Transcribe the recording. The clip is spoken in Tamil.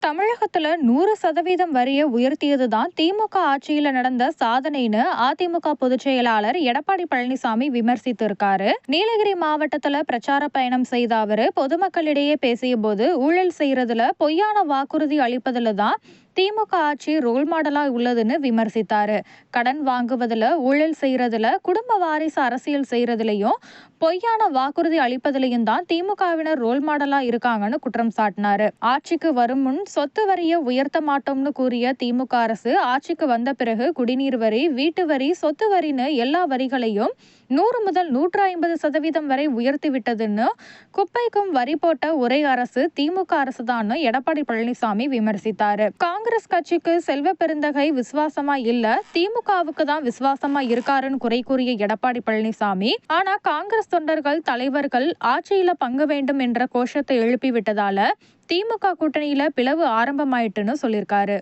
தமிழகத்துல 100% வரிய உயர்த்தியதுதான் திமுக ஆட்சியில நடந்த சாதனைன்னு அதிமுக பொதுச் செயலாளர் எடப்பாடி பழனிசாமி விமர்சித்து இருக்காரு. நீலகிரி மாவட்டத்துல பிரச்சார பயணம் செய்த அவரு பொதுமக்களிடையே பேசிய போது ஊழல் செய்யறதுல பொய்யான வாக்குறுதி அளிப்பதுல தான் திமுக ஆட்சி ரோல் மாடலா உள்ளதுன்னு விமர்சித்தாரு. கடன் வாங்குவதுல ஊழல் செய்யறதுல குடும்ப வாரிசு அரசியல் செய்யறதுலயும் பொய்யான வாக்குறுதி அளிப்பதிலையும் தான் திமுகவினர் ரோல் மாடலா இருக்காங்கன்னு குற்றம் சாட்டினாரு. ஆட்சிக்கு வரும் முன் சொத்து வரியை உயர்த்த மாட்டோம்னு கூறிய திமுக அரசு ஆட்சிக்கு வந்த பிறகு குடிநீர் வரி, வீட்டு வரி, சொத்து வரின்னு எல்லா வரிகளையும் 100 முதல் 150% வரை உயர்த்தி விட்டதுன்னு குப்பைக்கும் வரி போட்ட ஒரே அரசு திமுக அரசு தான் எடப்பாடி பழனிசாமி விமர்சித்தாரு. காங்கிரஸ் கட்சிக்கு செல்வ பெருந்தகை விசுவாசமா இல்ல, திமுகவுக்கு தான் விசுவாசமா இருக்காருன்னு குறை கூறிய எடப்பாடி பழனிசாமி, ஆனா காங்கிரஸ் தொண்டர்கள் தலைவர்கள் ஆட்சியில பங்கு வேண்டும் என்ற கோஷத்தை எழுப்பி விட்டதால திமுக கூட்டணியில பிளவு ஆரம்பமாயிட்டுன்னு சொல்லியிருக்காரு.